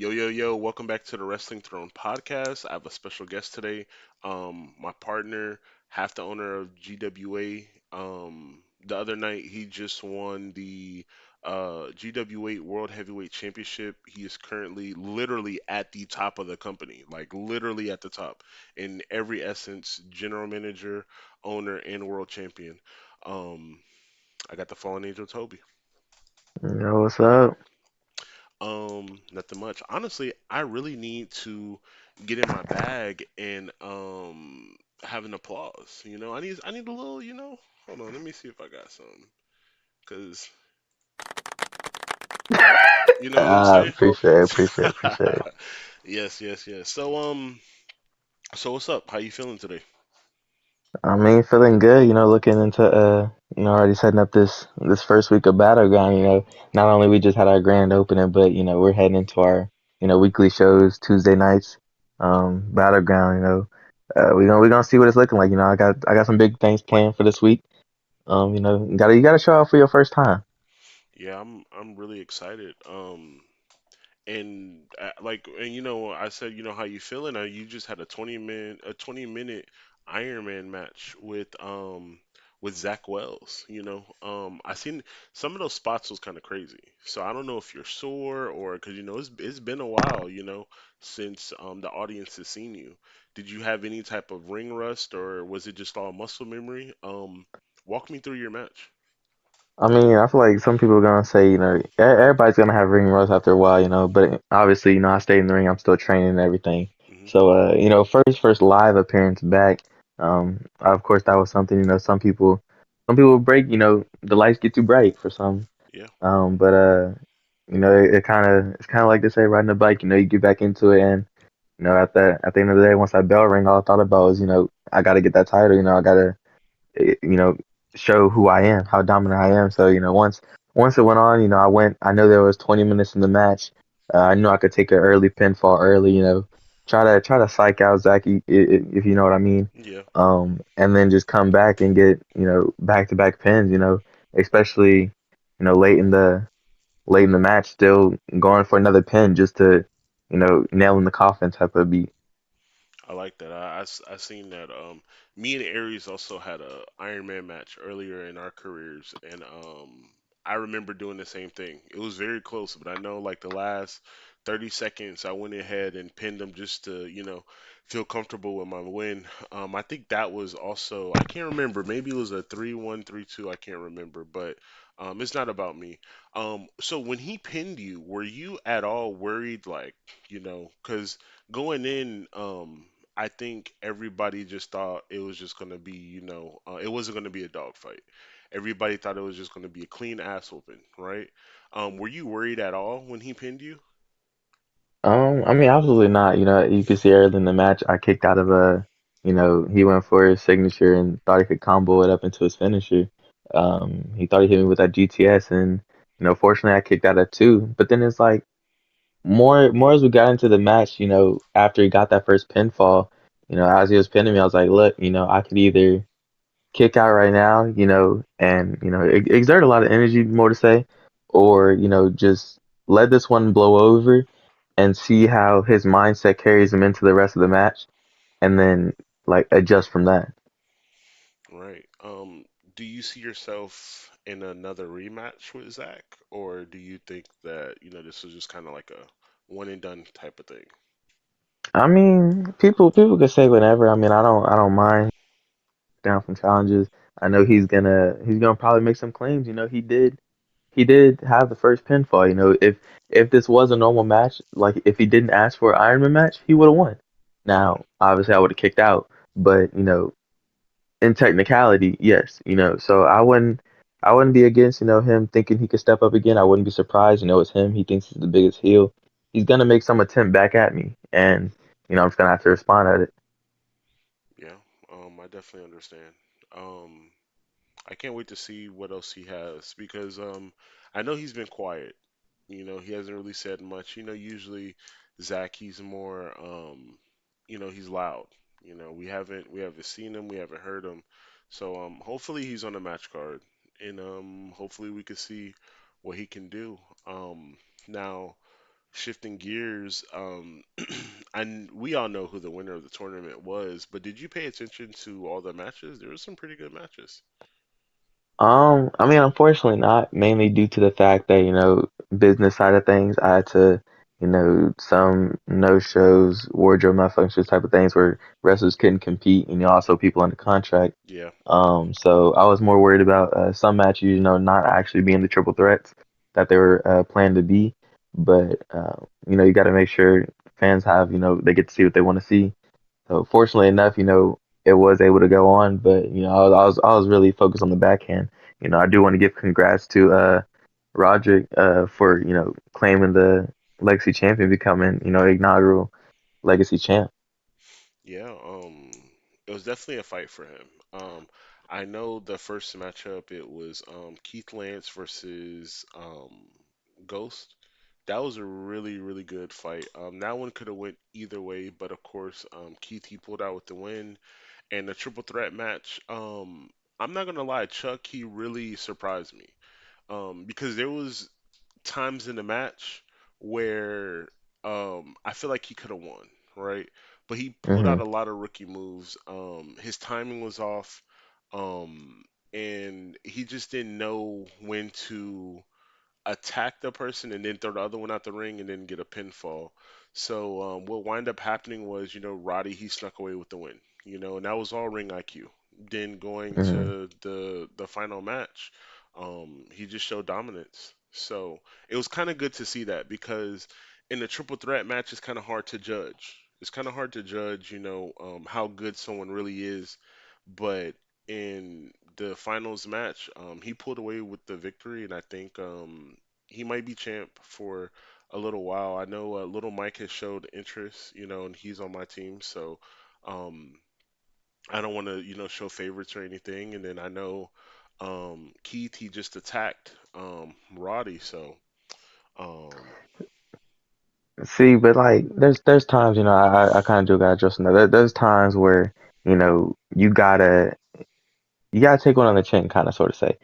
Yo, welcome back to the Wrestling Throne podcast. I have a special guest today. My partner, half the owner of GWA. The other night, he just won the GWA World Heavyweight Championship. He is currently literally at the top of the company, like literally at the top in every essence, general manager, owner, and world champion. Um, I got the fallen angel Toby. Yo, what's up? Nothing much. Honestly, I really need to get in my bag and have an applause. I need a little, Hold on, let me see if I got some. Cause you know what I'm saying? Appreciate it. Yes. So what's up? How you feeling today? I mean, feeling good, looking into already setting up this first week of Battleground, not only we just had our grand opening, but we're heading into our, weekly shows Tuesday nights. Battleground, we're gonna see what it's looking like. I got some big things planned for this week. You gotta show out for your first time. Yeah, I'm really excited. I said, how you feeling? You just had a 20-minute Iron Man match with Zach Wells. I seen some of those spots was kind of crazy. So I don't know if you're sore or because it's been a while, since the audience has seen you. Did you have any type of ring rust or was it just all muscle memory? Walk me through your match. I mean, I feel like some people are gonna say, everybody's gonna have ring rust after a while, but obviously, I stayed in the ring, I'm still training and everything. Hmm. So, first live appearance back, of course, that was something, some people break, the lights get too bright for some. Yeah, But it's kind of like they say, riding a bike, you get back into it, and at the end of the day, once that bell rang, all I thought about was, I gotta get that title, I gotta you know, show who I am, how dominant I am. So, once it went on, I know there was 20 minutes in the match. I knew I could take an early pinfall early, try to psych out Zach, if you know what I mean. yeah. And then just come back and get, back to back pins, especially, late in the match, still going for another pin just to, nail in the coffin type of beat. I like that. I seen that. Me and Aries also had a Iron Man match earlier in our careers, and I remember doing the same thing. It was very close, but I know like the last 30 seconds, I went ahead and pinned him just to, feel comfortable with my win. I think that was also, I can't remember. Maybe it was a 3-1, 3-2. I can't remember, but it's not about me. So when he pinned you, were you at all worried, like, because going in, I think everybody just thought it was just gonna be, it wasn't gonna be a dogfight. Everybody thought it was just gonna be a clean ass whooping, right? Were you worried at all when he pinned you? I mean, absolutely not. You could see early in the match, I kicked out of he went for his signature and thought he could combo it up into his finisher. He thought he hit me with that GTS, and fortunately, I kicked out at two. But then it's like more as we got into the match, after he got that first pinfall, as he was pinning me, I was like, look, I could either kick out right now, and exert a lot of energy, more to say, or just let this one blow over and see how his mindset carries him into the rest of the match, and then like adjust from that. Right. Do you see yourself in another rematch with Zach, or do you think that, this was just kind of like a one and done type of thing? I mean, people could say whatever. I mean, I don't mind down from challenges. I know he's gonna probably make some claims. He did have the first pinfall. If this was a normal match, like if he didn't ask for an Ironman match, he would have won. Now, obviously, I would have kicked out, but in technicality, yes. So I wouldn't be against him thinking he could step up again. I wouldn't be surprised. It's him. He thinks he's the biggest heel. He's gonna make some attempt back at me, and I'm just gonna have to respond at it. Yeah. I definitely understand. Um, I can't wait to see what else he has because I know he's been quiet. He hasn't really said much. Usually Zach, he's more, he's loud. We haven't seen him, we haven't heard him. So hopefully he's on the match card, and hopefully we can see what he can do. Now shifting gears, we all know who the winner of the tournament was, but did you pay attention to all the matches? There were some pretty good matches. I mean, unfortunately not, mainly due to the fact that, business side of things, I had to, some no shows, wardrobe malfunctions type of things where wrestlers couldn't compete, and also people under contract. Yeah. So I was more worried about some matches, not actually being the triple threats that they were planned to be. But you got to make sure fans have, they get to see what they want to see. So fortunately enough, it was able to go on, but I was really focused on the backhand. I do want to give congrats to Roderick for claiming the legacy champion, becoming inaugural legacy champ. Yeah, it was definitely a fight for him. I know the first matchup it was Keith Lance versus Ghost. That was a really, really good fight. That one could have went either way, but of course, Keith he pulled out with the win. And the triple threat match, I'm not gonna lie, Chuck he really surprised me. Because there was times in the match where I feel like he could have won, right? But he pulled out Hmm. a lot of rookie moves. His timing was off, and he just didn't know when to attack the person and then throw the other one out the ring and then get a pinfall. So what wound up happening was, Roddy he snuck away with the win, and that was all ring IQ. Then going Hmm. to the final match, he just showed dominance. So it was kind of good to see that because in the triple threat match, it's kind of hard to judge. It's kind of hard to judge, how good someone really is, but in the finals match, he pulled away with the victory, and I think he might be champ for a little while. I know Little Mike has showed interest, and he's on my team, so um, I don't want to, show favorites or anything. And then I know Keith he just attacked Roddy, so um, See, but like, there's times, I kind of do gotta address that. There's times where you gotta take one on the chin, kind of sort of say.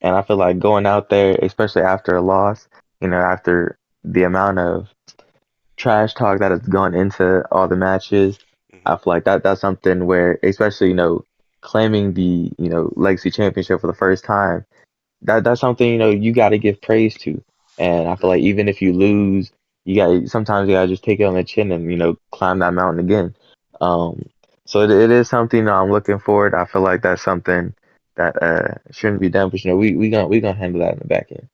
And I feel like going out there, especially after a loss, after the amount of trash talk that has gone into all the matches, mhm, I feel like that's something where, especially, claiming the, legacy championship for the first time, that's something, you got to give praise to. And I feel agreed. like even if you lose, sometimes you gotta just take it on the chin and, climb that mountain again. Um, so it is something, I'm looking forward. I feel like that's something that shouldn't be done, but we gonna handle that in the back end.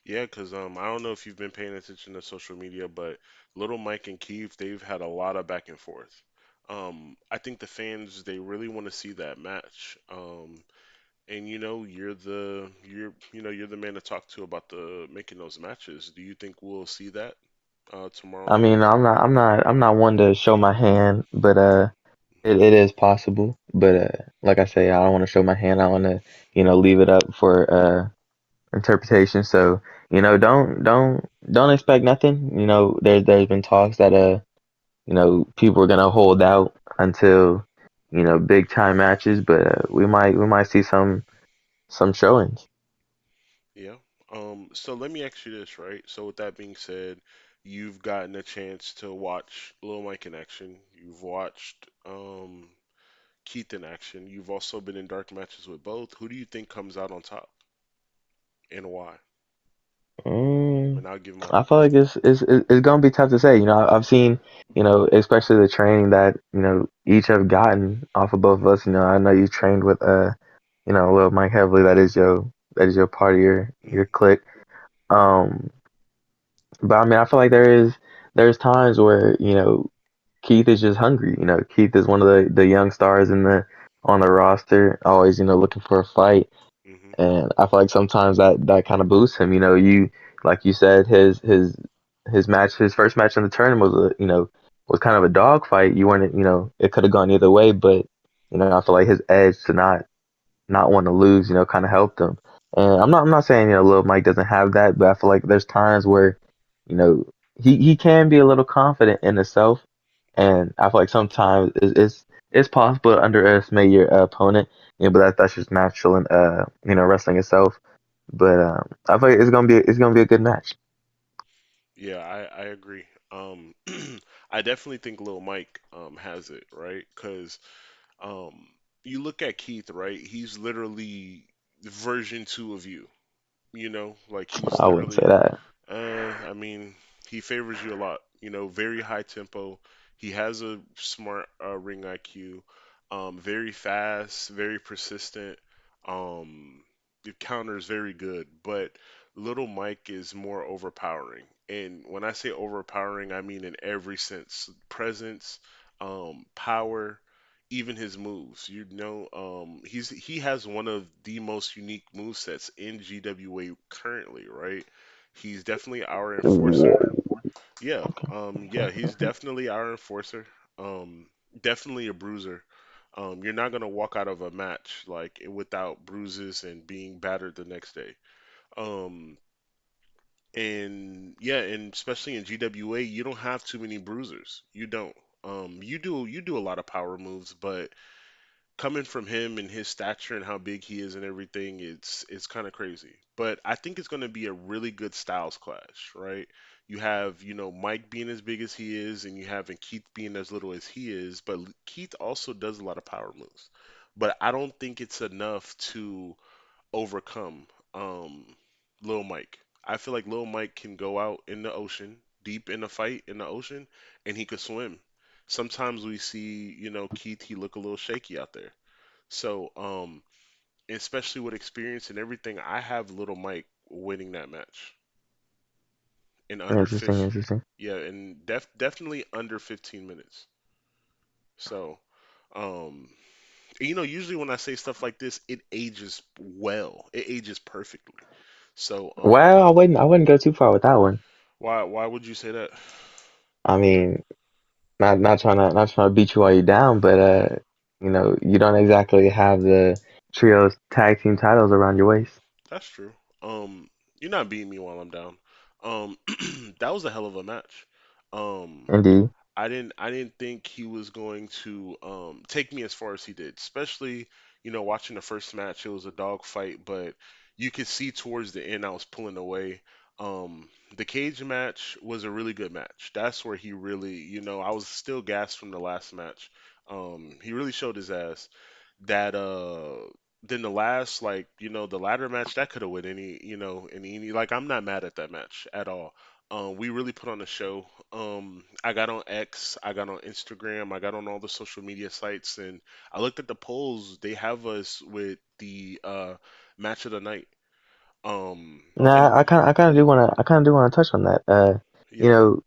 Yeah, because I don't know if you've been paying attention to social media, but Little Mike and Keith, they've had a lot of back and forth. I think the fans they really want to see that match. And you're the man to talk to about the making those matches. Do you think we'll see that tomorrow I night? mean, I'm not one to show my hand, but it is possible. But like I say, I don't want to show my hand. I want to, leave it up for interpretation. So, don't expect nothing. There's been talks that people are gonna hold out until big time matches, but we might see some showings. Yeah. So let me ask you this, right? So with that being said, you've gotten a chance to watch Lil Mike in action. You've watched Keith in action. You've also been in dark matches with both. Who do you think comes out on top and why? Mm, And I'll give my I feel like it's gonna be tough to say. I've seen, especially the training that each have gotten off of both of us. I know you trained with Lil Mike heavily. That is your part of your mhm, clique. Um, but I mean, I feel like there's times where Keith is just hungry. Keith is one of the young stars on the roster, always looking for a fight. mhm, And I feel like sometimes that kind of boosts him. You like you said, his first match in the tournament was kind of a dog fight. You weren't, it could have gone either way, but I feel like his edge to not want to lose, kind of helped him. And I'm not saying Lil Mike doesn't have that, but I feel like there's times where you know he can be a little confident in himself, mhm. and I feel like sometimes it's possible to underestimate your opponent. But that's just natural in wrestling itself. But I feel like it's gonna be a good match. Yeah, I agree. I definitely think Lil Mike has it, right? Because um, you look at Keith, right? He's literally version two of you. Like he's I wouldn't say literally that. I mean, he favors you a lot. Very high tempo. He has a smart ring IQ. Very fast, very persistent. The counter is very good, but Little Mike is more overpowering. And when I say overpowering, I mean in every sense: presence, power, even his moves. He has one of the most unique move sets in GWA currently, right? He's definitely our enforcer. Whoa. Yeah, Okay. yeah, he's definitely our enforcer. Um, Definitely a bruiser. You're not gonna walk out of a match like without bruises and being battered the next day. Um, and yeah, and especially in GWA, you don't have too many bruisers. You don't. You do a lot of power moves, but coming from him and his stature and how big he is and everything, it's kind of crazy. But I think it's going to be a really good styles clash, right? You have, Mike being as big as he is, and you have Keith being as little as he is. But Keith also does a lot of power moves. But I don't think it's enough to overcome Lil Mike. I feel like Lil Mike can go out in the ocean, deep in a fight in the ocean, and he could swim. Sometimes we see, Keith, he look a little shaky out there. So, especially with experience and everything, I have Little Mike winning that match in under Interesting, fish. interesting. Yeah, and definitely under 15 minutes. So, um, usually when I say stuff like this, it ages well. It ages perfectly. So, Well, I wouldn't go too far with that one. why would you say that? I mean, not trying to beat you while you're down, but you don't exactly have the trios tag team titles around your waist. That's true. Um, you're not beating me while I'm down. Um, that was a hell of a match. Um, Indeed. I didn't think he was going to take me as far as he did. Especially, watching the first match, it was a dog fight, but you could see towards the end I was pulling away. The cage match was a really good match. That's where he really, I was still gassed from the last match. He really showed his ass. That then the last, like, the ladder match, that could have went any, like, I'm not mad at that match at all. We really put on a show. I got on X, I got on Instagram, I got on all the social media sites, and I looked at the polls. They have us with the match of the night. And I kind of do want to touch on that. You yeah, know,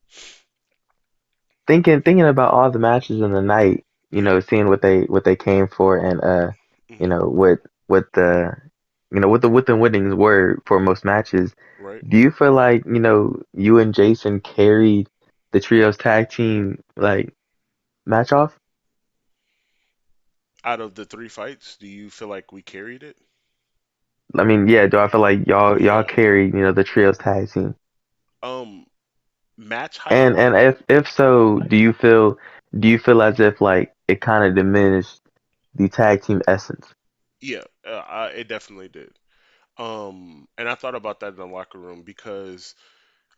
thinking about all the matches in the night, yeah, seeing what they came for, and hmm, what the winnings were for most matches. right. Do you feel like, you and Jason carried the trios tag team like match off? Out of the three fights, do you feel like we carried it? I mean, yeah, do I feel like y'all Yeah. carried, the trios tag team? Um, Match height. And if so, do you feel as if like it kind of diminished the tag team essence? Yeah, it definitely did. And I thought about that in the locker room because,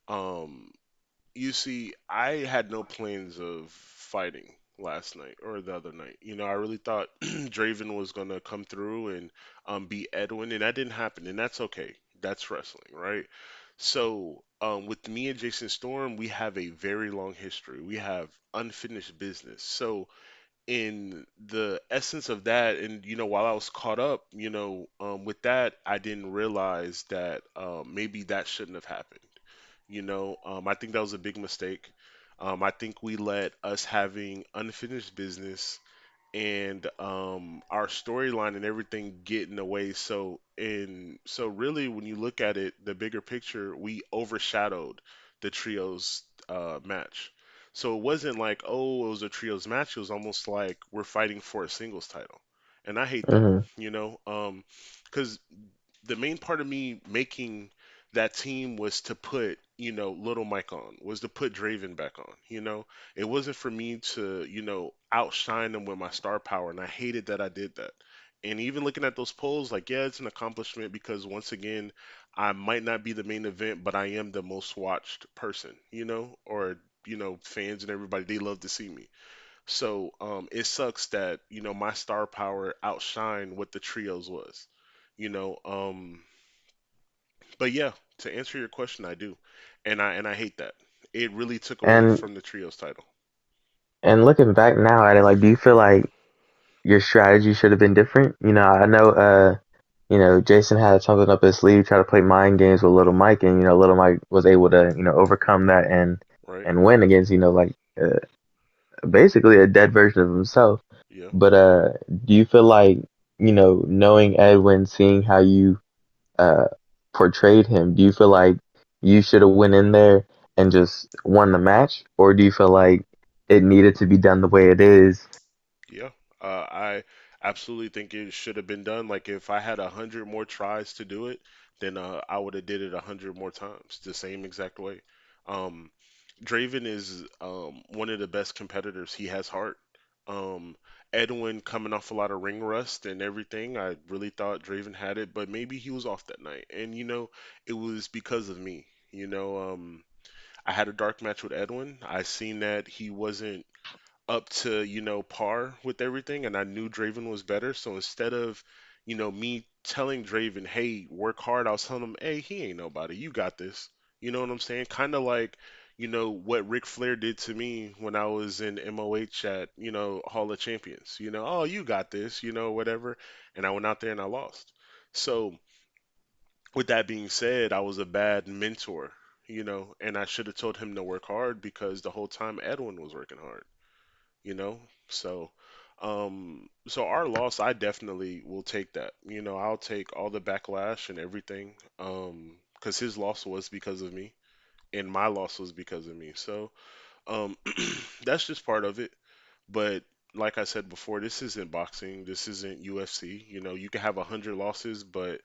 um, you see, I had no plans of fighting last night or the other night. I really thought Draven was gonna come through and beat Edwin, and that didn't happen, and that's okay. That's wrestling, right? So, with me and Jason Storm, we have a very long history. We have unfinished business. So, in the essence of that, and while I was caught up, with that, I didn't realize that maybe that shouldn't have happened. I think that was a big mistake. I think we let us having unfinished business and our storyline and everything get in the way. So really, when you look at it, the bigger picture, we overshadowed the trios match. So it wasn't like, oh, it was a trios match. It was almost like we're fighting for a singles title, and I hate that. Hmm. Because the main part of me making that team was to put, Little Mike on, was to put Draven back on. It wasn't for me to, outshine them with my star power, and I hated that I did that. And even looking at those polls, like, yeah, it's an accomplishment because once again, I might not be the main event, but I am the most watched person, or, fans and everybody, they love to see me. So it sucks that, my star power outshined what the trios was, you know. But yeah, to answer your question, I do. And I hate that. It really took away And from the trios title. looking back now at it, like, do you feel like your strategy should have been different? I know, Jason had something up his sleeve, try to play mind games with Little Mike, and Little Mike was able to, overcome that Right? and win against, basically a dead version of himself. Yeah. But do you feel like, knowing Edwin, seeing how you uh portrayed him, do you feel like you should have went in there and just won the match, or do you feel like it needed to be done the way it is? Yeah, I absolutely think it should have been done. Like if I had 100 more tries to do it, then I would have did it 100 more times, the same exact way. Um, Draven is one of the best competitors. He has heart. Um, Edwin coming off a lot of ring rust and everything. I really thought Draven had it, but maybe he was off that night. And it was because of me. I had a dark match with Edwin. I seen that he wasn't up to, par with everything, and I knew Draven was better. So instead of, me telling Draven, hey, work hard, I was telling him, hey, he ain't nobody. You got this. You know what I'm saying? Kind of like, what Ric Flair did to me when I was in MOH at, Hall of Champions. Oh, you got this, whatever. And I went out there and I lost. So with that being said, I was a bad mentor, and I should have told him to work hard because the whole time Edwin was working hard you know. So, so our loss, I definitely will take that. I'll take all the backlash and everything, because his loss was because of me, and my loss was because of me. So, um, that's just part of it. But like I said before, this isn't boxing. This isn't UFC. You can have 100 losses, but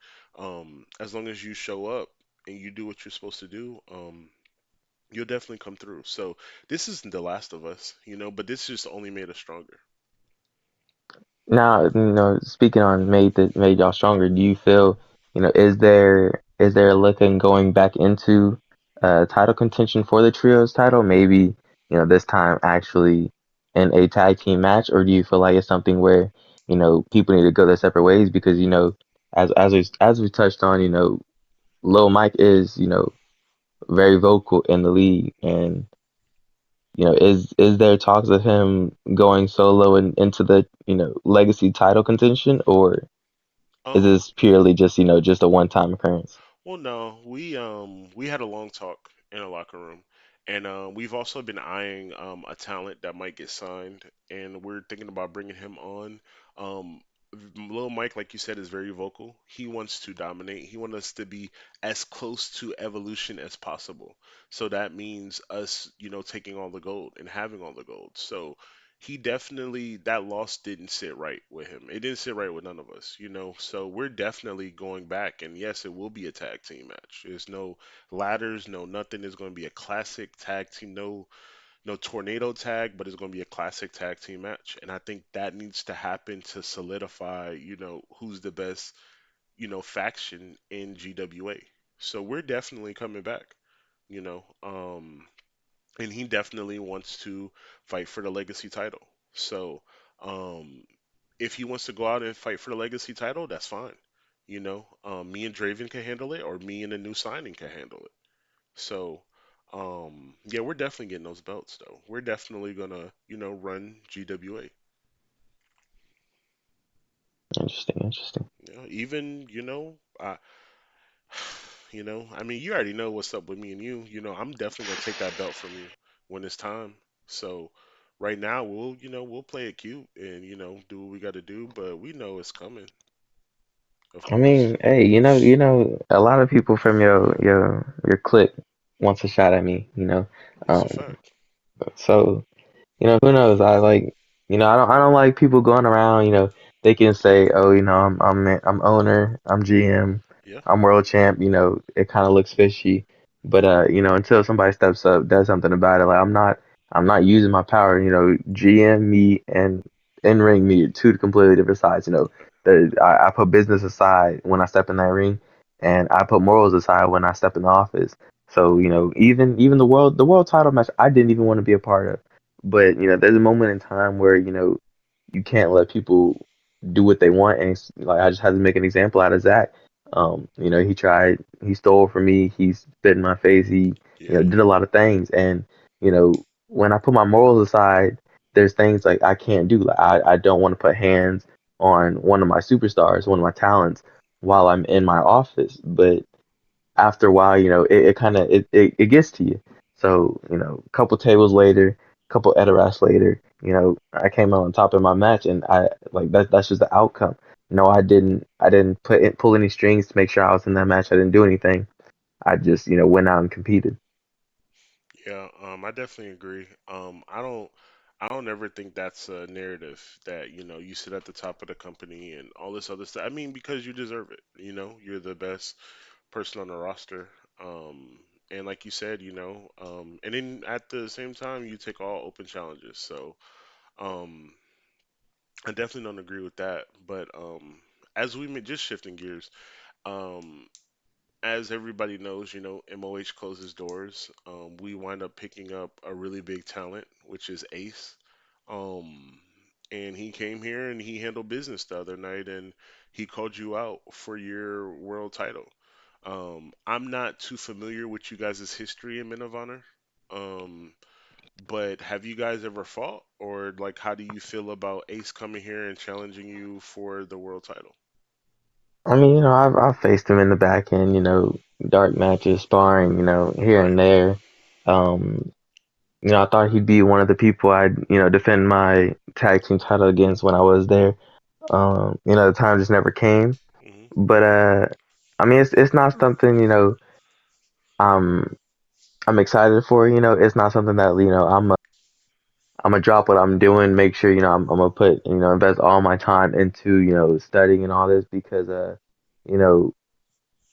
as long as you show up and you do what you're supposed to do, you'll definitely come through. So this isn't The Last of Us, but this just only made us stronger. Now, speaking on made y'all stronger, do you feel, is there looking going back into title contention for the trios title? Maybe, this time actually in a tag team match, or do you feel like it's something where, people need to go their separate ways because, as we touched on, Lil Mike is, very vocal in the league, and is there talks of him going solo and into the, legacy title contention, or is Um, this purely just, just a one-time occurrence? well, no, we had a long talk in a locker room, and we've also been eyeing a talent that might get signed, and we're thinking about bringing him on. Um, Lil Mike, like you said, is very vocal. He wants to dominate. He wants us to be as close to evolution as possible. So that means us, taking all the gold and having all the gold. So he definitely, that loss didn't sit right with him. It didn't sit right with none of us, So we're definitely going back, and yes, it will be a tag team match. There's no ladders, no nothing. It's going to be a classic tag team, no tornado tag, but it's going to be a classic tag team match. And I think that needs to happen to solidify, who's the best, faction in GWA. So we're definitely coming back, you know. And he definitely wants to fight for the legacy title. So, um, if he wants to go out and fight for the legacy title, that's fine. Me and Draven can handle it, or me and a new signing can handle it. So, yeah, we're definitely getting those belts, though. We're definitely gonna, run GWA. Interesting, interesting. Even, I mean, you already know what's up with me and you. I'm definitely gonna take that belt from you when it's time. So, right now, we'll play it cute and, do what we got to do, but we know it's coming, of I course. mean, hey, a lot of people from your clique wants a shot at me, It's a um, fact. so. Who knows? I don't like people going around, they can say, oh, I'm owner, I'm GM, Yeah, I'm world champ, it kind of looks fishy. But until somebody steps up, does something about it, like I'm not using my power, GM me and in ring me are two completely different sides, I put business aside when I step in that ring, and I put morals aside when I step in the office. So even the world title match, I didn't even want to be a part of. But there's a moment in time where you can't let people do what they want, and like I just had to make an example out of Zach. He stole from me, he spit in my face, he Yeah. did a lot of things, and when I put my morals aside, there's things like I can't do. Like I don't want to put hands on one of my superstars, one of my talents, while I'm in my office. But after a while, it kind of it gets to you. So, a couple tables later, a couple Edoras later, I came out on top of my match, and I like that's just the outcome. No, I didn't pull any strings to make sure I was in that match. I didn't do anything. I just, went out and competed. Yeah, I definitely agree. I don't ever think that's a narrative that, you sit at the top of the company and all this other stuff. I mean, because you deserve it. You're the best person on the roster. And like you said, and then at the same time, you take all open challenges. So, um, I definitely don't agree with that. But as just shifting gears, um, as everybody knows, MOH closes doors. We wind up picking up a really big talent, which is Ace. Um, and he came here and he handled business the other night and he called you out for your world title. I'm not too familiar with you guys' history in Men of Honor. Um, but have you guys ever fought? Or like how do you feel about Ace coming here and challenging you for the world title? I mean, I've faced him in the back end, dark matches, sparring, here Right. and there. Um, I thought he'd be one of the people I'd, defend my tag team title against when I was there. The time just never came. Hmm. But I mean, it's not something, I'm I'm excited for. It's not something that I'm gonna drop what I'm doing, make sure I'm gonna put invest all my time into studying and all this because you know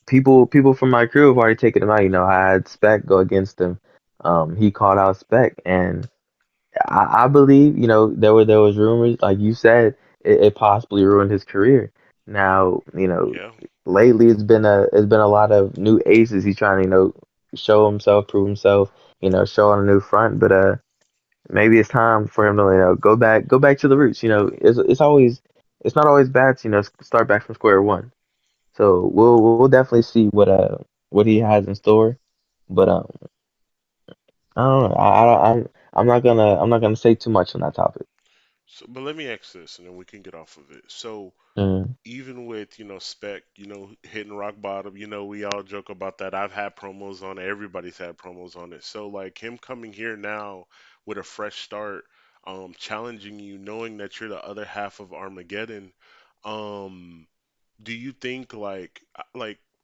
people from my crew have already taken him out. I had Spec go against him. He called out Spec, and I believe, there was rumors, like you said, it possibly ruined his career. Now, Yeah. lately it's been a lot of new aces. He's trying to, show himself, prove himself, show on a new front. But maybe it's time for him to, go back to the roots. It's not always bad to, start back from square one. So we'll definitely see what he has in store. But I don't know. I'm not gonna say too much on that topic. So, but let me ask this, and then we can get off of it. So, Mm. even with Spec, hitting rock bottom, we all joke about that. I've had promos on it. Everybody's had promos on it. So, like him coming here now with a fresh start, challenging you, knowing that you're the other half of Armageddon, um, do you think like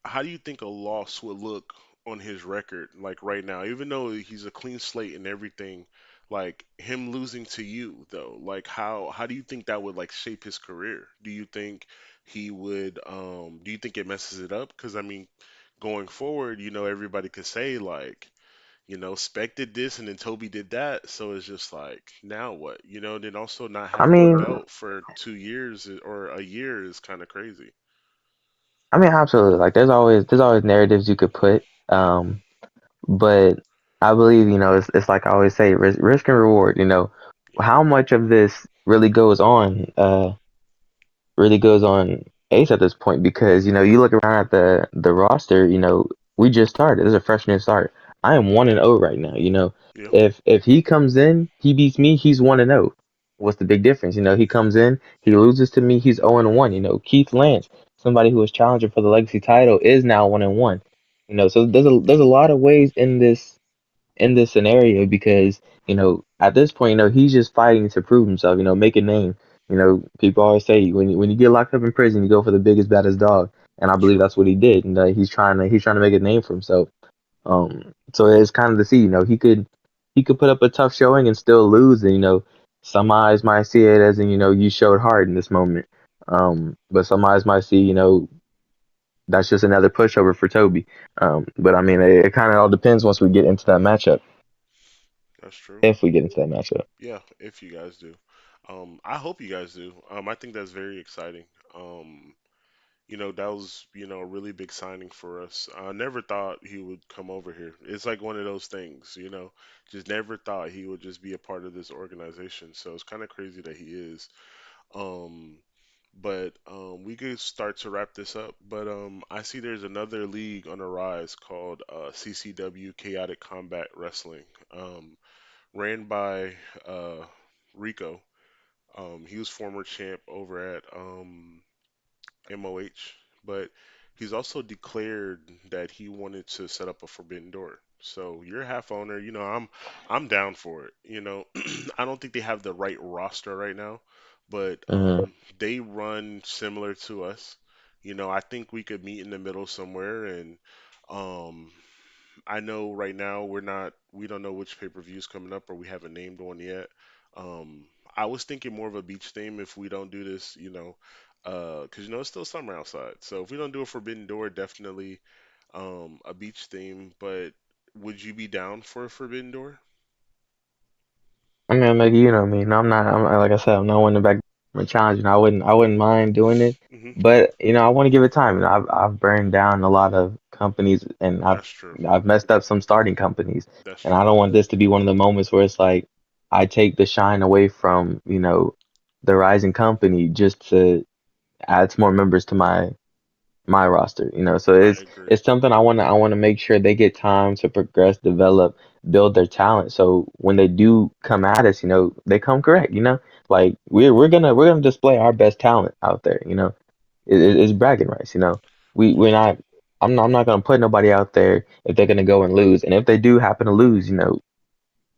how do you think a loss would look on his record like right now, even though he's a clean slate and everything, like him losing to you though, like how do you think that would like shape his career? Do you think he would do you think it messes it up? Because I mean, going forward, everybody could say like, Spec did this and then Toby did that, so it's just like now what? Then also not I having the mean, belt for 2 years or a year is kind of crazy. absolutely. Like there's always narratives you could put. But I believe it's like I always say, risk and reward. Yeah. How much of this really goes on Ace at this point because you look around at the roster. We just started. This is a fresh new start. I am 1-0 right now. Yeah. If he comes in, he beats me. He's 1-0. What's the big difference? He comes in, he loses to me. He's 0-1. Keith Lance, somebody who was challenging for the legacy title, is now 1-1. So there's a lot of ways in this scenario because at this point he's just fighting to prove himself, make a name. People always say when you get locked up in prison, you go for the biggest baddest dog, and I believe True. that's what he did, and he's trying to make a name for himself. So it's kind of to see, he could put up a tough showing and still lose, and some eyes might see it as in you showed hard in this moment. But some eyes might see that's just another pushover for Toby. But I mean, it kind of all depends once we get into that matchup. That's true. If we get into that matchup. Yeah, if you guys do. I hope you guys do. I think that's very exciting. That was, a really big signing for us. I never thought he would come over here. It's like one of those things, just never thought he would just be a part of this organization. So it's kind of crazy that he is. Um, but we could start to wrap this up. But I see there's another league on the rise called CCW Chaotic Combat Wrestling, ran by Rico. He was former champ over at MOH, but he's also declared that he wanted to set up a Forbidden Door. So you're a half owner, I'm down for it. I don't think they have the right roster right now, but Mhm. they run similar to us. I think we could meet in the middle somewhere, and um, I know right now we don't know which pay-per-view is coming up, or we haven't named one yet. Um, I was thinking more of a beach theme if we don't do this, 'cause it's still summer outside. So if we don't do a Forbidden Door, definitely a beach theme. But would you be down for a Forbidden Door? I mean, like you know me. No, I'm not. Like I said, I'm not one to back from a challenge. I wouldn't mind doing it, Hmm. but I want to give it time. I've burned down a lot of companies, and That's true. I've messed up some starting companies, That's and I true. don't want this to be one of the moments where it's like I take the shine away from the rising company just to add some more members to my roster, So I agree. it's something I want to make sure they get time to progress, develop, build their talent. So when they do come at us, they come correct. Like we're gonna display our best talent out there. It's bragging rights. We're Yeah. not. I'm not gonna put nobody out there if they're gonna go and lose. And if they do happen to lose,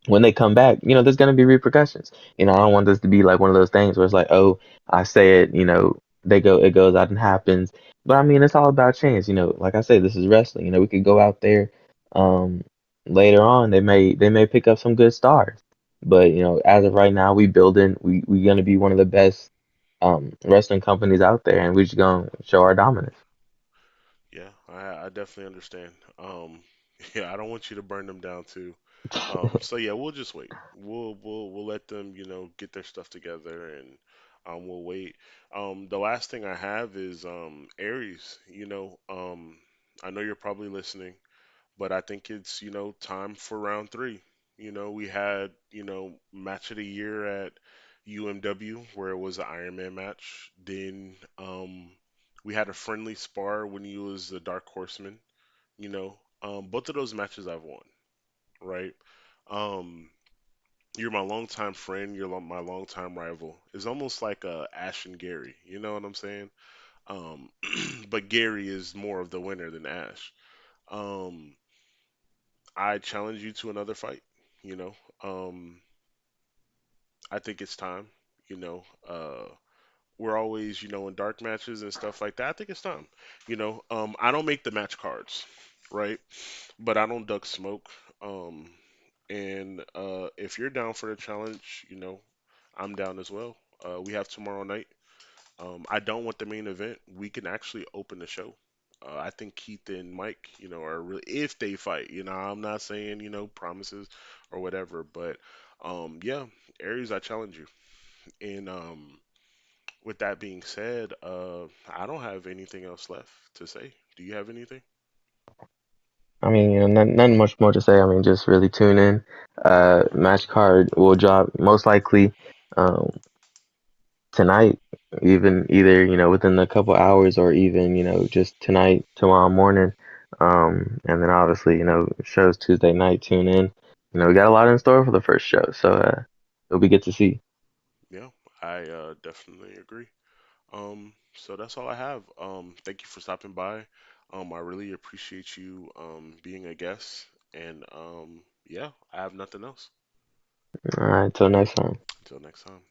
when they come back, there's going to be repercussions. I don't Yeah. want this to be like one of those things where it's like, oh, I say it, it goes out and happens. But I mean, it's all about chance. Like I said, this is wrestling. We could go out there, um, later on. They may pick up some good stars. But as of right now, we going to be one of the best wrestling companies out there, and we're just going to show our dominance. Yeah. I definitely understand. Yeah, I don't want you to burn them down too. So yeah, we'll just wait. We'll let them, get their stuff together, and we'll wait. The last thing I have is Aries. I know you're probably listening, but I think it's, time for round three. We had, match of the year at UMW where it was an Iron Man match. Then we had a friendly spar when he was the Dark Horseman. Both of those matches I've won, right? Um, you're my longtime friend. You're my longtime rival. It's almost like Ash and Gary. You know what I'm saying? Um, but Gary is more of the winner than Ash. Um, I challenge you to another fight. You know, um, I think it's time. You know, uh, we're always, in dark matches and stuff like that. I think it's time. I don't make the match cards, right? But I don't duck smoke. Um, and if you're down for the challenge, I'm down as well. We have tomorrow night. I don't want the main event. We can actually open the show. I think Keith and Mike, are really if they fight. I'm not saying promises or whatever, but yeah, Aries, I challenge you. And with that being said, I don't have anything else left to say. Do you have anything? I mean, nothing much more to say. I mean, just really tune in. Match card will drop most likely um, tonight, even either within a couple hours or even just tonight, tomorrow morning. And then obviously shows Tuesday night. Tune in. We got a lot in store for the first show, so it'll be good to see. Yeah, I definitely agree. So that's all I have. Thank you for stopping by. I really appreciate you being a guest, and yeah, I have nothing else. All right, till next time. Until next time.